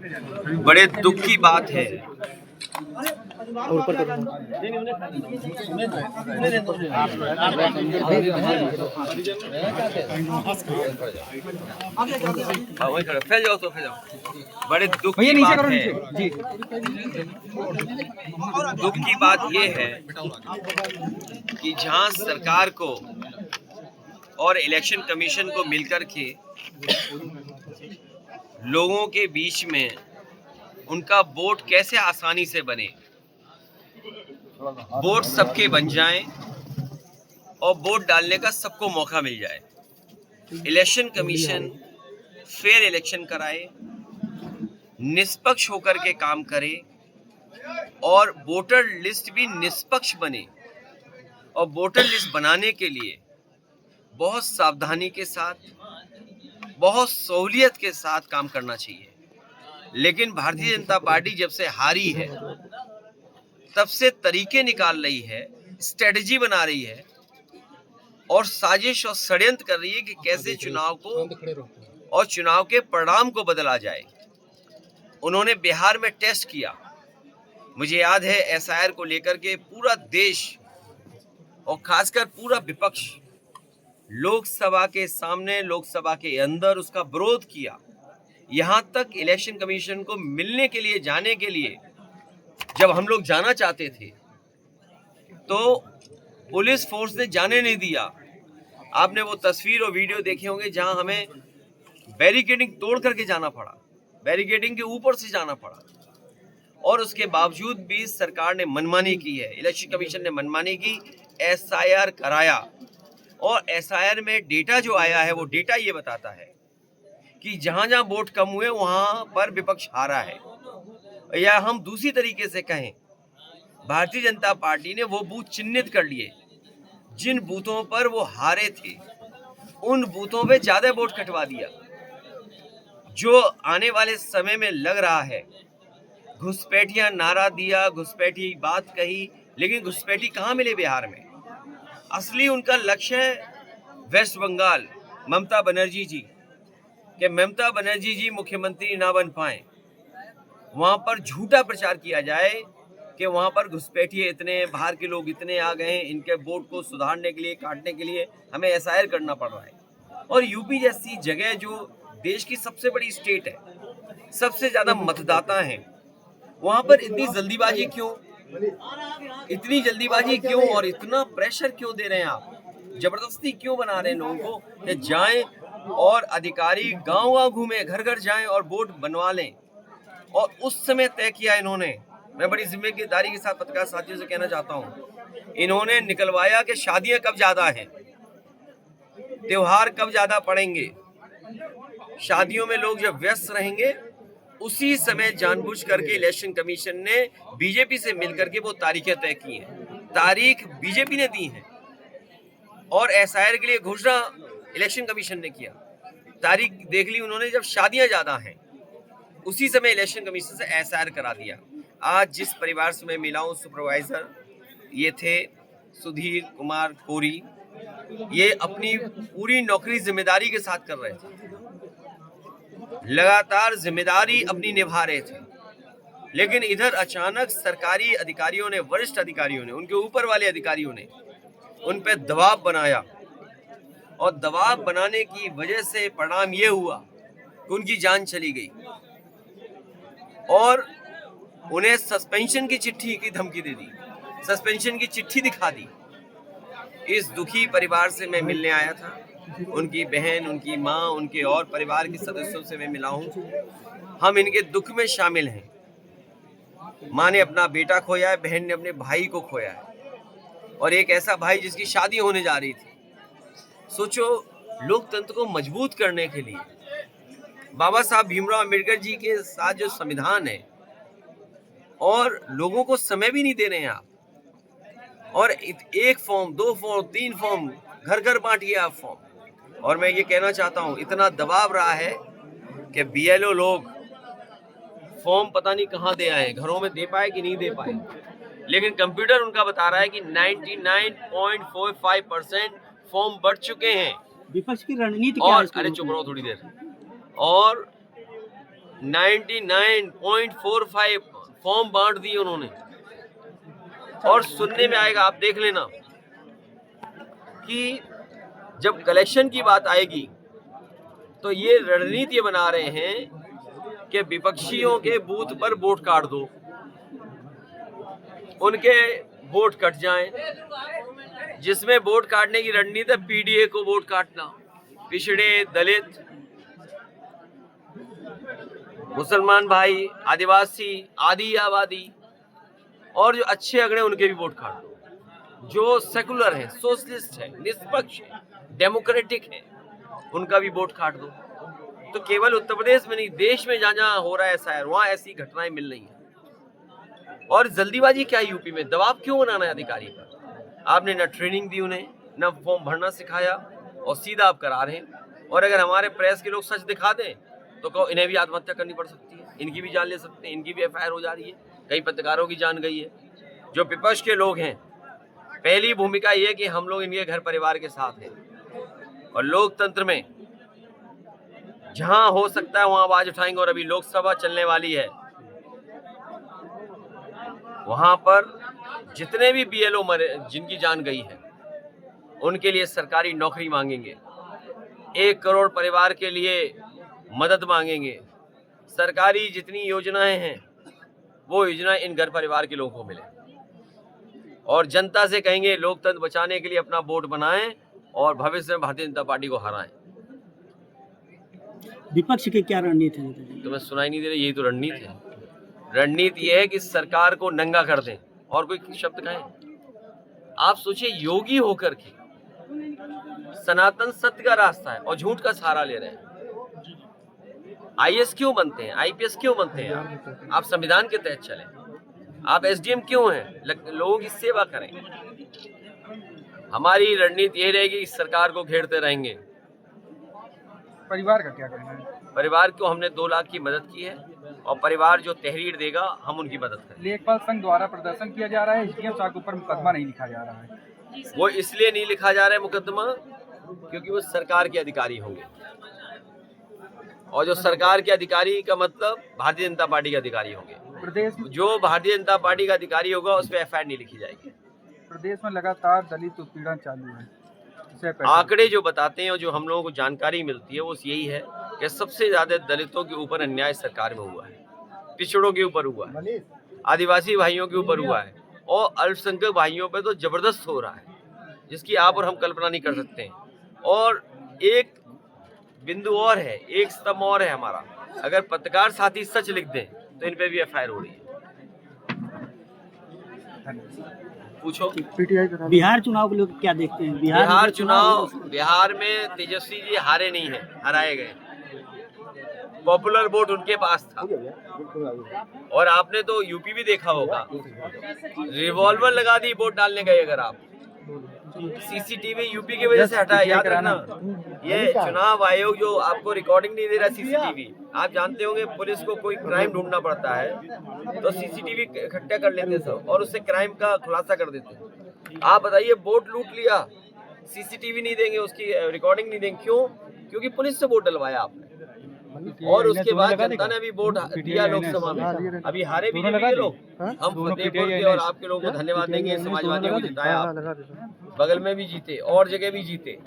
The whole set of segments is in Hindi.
बड़े दुख की बात है फैल जाओ तो फैल जाओ। बड़े दुख की बात है, दुख की बात यह है कि जहां सरकार को और इलेक्शन कमीशन को मिलकर के लोगों के बीच में उनका वोट कैसे आसानी से बने, वोट सबके बन जाएं और वोट डालने का सबको मौका मिल जाए। इलेक्शन कमीशन फेयर इलेक्शन कराए, निष्पक्ष होकर के काम करे और वोटर लिस्ट भी निष्पक्ष बने। और वोटर लिस्ट बनाने के लिए बहुत सावधानी के साथ, बहुत सहूलियत के साथ काम करना चाहिए। लेकिन भारतीय जनता पार्टी जब से हारी है तब से तरीके निकाल रही है, स्ट्रेटजी बना रही है और साजिश और षड्यंत्र कर रही है कि कैसे चुनाव को और चुनाव के परिणाम को बदला जाए। उन्होंने बिहार में टेस्ट किया, मुझे याद है एसआईआर को लेकर के पूरा देश और खासकर पूरा विपक्ष लोकसभा के सामने, लोकसभा के अंदर उसका विरोध किया। यहां तक इलेक्शन कमीशन को मिलने के लिए, जाने के लिए जब हम लोग जाना चाहते थे तो पुलिस फोर्स ने जाने नहीं दिया। आपने वो तस्वीर और वीडियो देखे होंगे जहां हमें बैरिकेडिंग तोड़ करके जाना पड़ा, बैरिकेडिंग के ऊपर से जाना पड़ा। और उसके बावजूद भी सरकार ने मनमानी की है, इलेक्शन कमीशन ने मनमानी की, एसआईआर कराया। और एसआईआर में डेटा जो आया है वो डेटा ये बताता है कि जहां जहां वोट कम हुए वहां पर विपक्ष हारा है। या हम दूसरी तरीके से कहें, भारतीय जनता पार्टी ने वो बूथ चिन्हित कर लिए जिन बूथों पर वो हारे थे, उन बूथों पे ज्यादा वोट कटवा दिया। जो आने वाले समय में लग रहा है, घुसपैठिया नारा दिया, घुसपैठी बात कही, लेकिन घुसपैठी कहाँ मिले बिहार में? असली उनका लक्ष्य है वेस्ट बंगाल, ममता बनर्जी जी, कि ममता बनर्जी जी मुख्यमंत्री ना बन पाए। वहां पर झूठा प्रचार किया जाए कि वहां पर घुसपैठिए इतने, बाहर के लोग इतने आ गए हैं, इनके वोट को सुधारने के लिए, काटने के लिए हमें एसआईआर करना पड़ रहा है। और यूपी जैसी जगह जो देश की सबसे बड़ी स्टेट है, सबसे ज्यादा मतदाता हैं, वहां पर इतनी जल्दीबाजी क्यों, इतनी जल्दीबाजी क्यों और इतना प्रेशर क्यों दे रहे हैं आप? जबरदस्ती क्यों बना रहे हैं लोगों को कि जाएं और अधिकारी गांव-गांव घूमे, घर घर जाएं और वोट बनवा लें? और उस समय तय किया इन्होंने, मैं बड़ी जिम्मेदारी के साथ पत्रकार साथियों से कहना चाहता हूं, इन्होंने निकलवाया कि शादियां कब ज्यादा हैं, त्योहार कब ज्यादा पड़ेंगे, शादियों में लोग जब व्यस्त रहेंगे उसी समय जानबूझ करके इलेक्शन कमीशन ने बीजेपी से मिलकर के वो तारीखें तय की हैं। तारीख बीजेपी ने दी है और एसआईआर के लिए घोषणा इलेक्शन कमीशन ने किया। तारीख देख ली उन्होंने जब शादियां ज्यादा हैं, उसी समय इलेक्शन कमीशन से एसआईआर करा दिया। आज जिस परिवार से मैं मिला हूं, सुपरवाइजर ये थे सुधीर कुमार कोरी, ये अपनी पूरी नौकरी जिम्मेदारी के साथ कर रहे थे, लगातार जिम्मेदारी अपनी निभा रहे थे। लेकिन इधर अचानक सरकारी अधिकारियों ने, वरिष्ठ अधिकारियों ने, उनके ऊपर वाले अधिकारियों ने उन पर दबाव बनाया और दबाव बनाने की वजह से परिणाम ये हुआ कि उनकी जान चली गई और उन्हें सस्पेंशन की चिट्ठी की धमकी दे दी, सस्पेंशन की चिट्ठी दिखा दी। इस दुखी परिवार से मैं मिलने आया था, उनकी बहन, उनकी माँ, उनके और परिवार के सदस्यों से मैं मिला हूँ। हम इनके दुख में शामिल हैं। माँ ने अपना बेटा खोया है, बहन ने अपने भाई को खोया है, और एक ऐसा भाई जिसकी शादी होने जा रही थी। सोचो, लोकतंत्र को मजबूत करने के लिए बाबा साहब भीमराव अम्बेडकर जी के साथ जो संविधान है, और लोगों को समय भी नहीं दे रहे हैं आप, और एक फॉर्म, 2 फॉर्म, 3 फॉर्म घर घर बांटिए आप फॉर्म। और मैं ये कहना चाहता हूँ, इतना दबाव रहा है कि बीएलओ लोग फॉर्म पता नहीं कहाँ दे आए, घरों में दे पाए कि नहीं दे पाए, लेकिन कंप्यूटर उनका बता रहा है कि 99.45% फॉर्म बढ़ चुके हैं। विपक्ष की रणनीति और अरे चुप रहो थोड़ी देर। और 99.45 फॉर्म बांट दिए उन्होंने। और सुनने में आएगा, आप देख लेना, कि जब कलेक्शन की बात आएगी तो ये रणनीति बना रहे हैं कि विपक्षियों के बूथ पर वोट काट दो, उनके वोट कट जाएं। जिसमें वोट काटने की रणनीति है पीडीए को वोट काटना, पिछड़े, दलित, मुसलमान भाई, आदिवासी, आदि आबादी और जो अच्छे अगड़े उनके भी वोट काट दो। जो सेकुलर है, सोशलिस्ट है, निष्पक्ष है, डेमोक्रेटिक है, उनका भी वोट काट दो। तो केवल उत्तर प्रदेश में नहीं, देश में जहाँ जहाँ हो रहा है ऐसा है, वहाँ ऐसी घटनाएं मिल रही हैं। और जल्दीबाजी क्या है यूपी में? दबाव क्यों बनाना है अधिकारी पर? आपने ना ट्रेनिंग दी उन्हें, ना फॉर्म भरना सिखाया, और सीधा आप करा रहे हैं। और अगर हमारे प्रेस के लोग सच दिखा दें तो कहो इन्हें भी आत्महत्या करनी पड़ सकती है, इनकी भी जान ले सकते हैं, इनकी भी एफआईआर हो जा रही है, कई पत्रकारों की जान गई है। जो विपक्ष के लोग हैं, पहली भूमिका ये है कि हम लोग इनके घर परिवार के साथ हैं, और लोकतंत्र में जहां हो सकता है वहां आवाज उठाएंगे। और अभी लोकसभा चलने वाली है, वहां पर जितने भी बीएलओ मरे, जिनकी जान गई है, उनके लिए सरकारी नौकरी मांगेंगे, 1 करोड़ परिवार के लिए मदद मांगेंगे। सरकारी जितनी योजनाएं हैं वो योजना इन घर परिवार के लोगों को मिले, और जनता से कहेंगे लोकतंत्र बचाने के लिए अपना वोट बनाएं और भविष्य में भारतीय जनता पार्टी को हराएं। विपक्ष की क्या रणनीति है? तुम्हें सुनाई नहीं दे रही? यही तो रणनीति है। रणनीति यह है कि सरकार को नंगा कर दें, और कोई शब्द कहें। आप सोचिए, योगी होकर के सनातन सत्य का रास्ता है और झूठ का सहारा ले रहे हैं। आईएएस क्यों बनते हैं? आईपीएस क्यों बनते हैं? आप संविधान के तहत चलें। आप एसडीएम क्यों हैं? लोगों की सेवा करें। हमारी रणनीति यही रहेगी कि सरकार को घेरते रहेंगे। परिवार का क्या कहना है? परिवार को हमने 2 लाख की मदद की है, और परिवार जो तहरीर देगा हम उनकी मदद करेंगे। लेखपाल संघ द्वारा प्रदर्शन किया जा रहा है, एसडीएम साहब के ऊपर मुकदमा नहीं लिखा जा रहा है। वो इसलिए नहीं लिखा जा रहा है मुकदमा क्योंकि वो सरकार के अधिकारी होंगे, और जो सरकार के अधिकारी का मतलब भारतीय जनता पार्टी के अधिकारी होंगे। प्रदेश जो भारतीय जनता पार्टी का अधिकारी होगा उस पर एफआईआर नहीं लिखी जाएगी। प्रदेश में लगातार दलित उत्पीड़न चालू है। आंकड़े जो बताते हैं और जो हम लोगों को जानकारी मिलती है वो यही है कि सबसे ज्यादा दलितों के ऊपर अन्याय सरकार में हुआ है, पिछड़ों के ऊपर हुआ है, आदिवासी भाइयों के ऊपर हुआ है, और अल्पसंख्यक भाइयों पे तो जबरदस्त हो रहा है, जिसकी आप और हम कल्पना नहीं कर सकते हैं। और एक बिंदु और है, एक स्तंभ और है हमारा, अगर पत्रकार साथी सच लिख दें तो इन पे भी एफआईआर हो रही है। पूछो। बिहार चुनाव को लेकर क्या देखते हैं? बिहार चुनाव, बिहार में तेजस्वी जी हारे नहीं है, हराए गए। पॉपुलर वोट उनके पास था। और आपने तो यूपी भी देखा होगा, रिवॉल्वर लगा दी वोट डालने गए। अगर आप सीसीटीवी यूपी की वजह से हटाया, याद रखना। ये चुनाव आयोग जो आपको रिकॉर्डिंग नहीं दे रहा सीसीटीवी, आप जानते होंगे पुलिस को कोई क्राइम ढूंढना पड़ता है तो सीसीटीवी इकट्ठा कर लेते सब और उससे क्राइम का खुलासा कर देते। आप बताइए, वोट लूट लिया, सीसीटीवी नहीं देंगे, उसकी रिकॉर्डिंग नहीं देंगे, क्यों? क्योंकि पुलिस से वोट डलवाया आपने, और उसके बाद जनता ने भी वोट दिया लोकसभा में। अभी हारे बीजेपी के लोग, हम फतेहपुर के और आपके लोगों को धन्यवाद देंगे, समाजवादियों को जिताया, बगल में भी जीते और जगह भी जीते।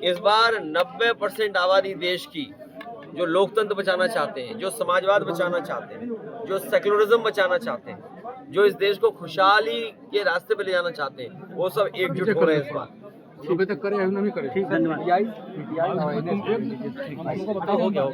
इस बार 90% आबादी देश की जो लोकतंत्र बचाना चाहते हैं, जो समाजवाद बचाना चाहते हैं, जो सेक्युलरिज्म बचाना चाहते हैं, जो इस देश को खुशहाली के रास्ते पे ले जाना चाहते हैं, वो सब एकजुट हो रहे हैं इस बार। धन्यवाद। हो गया।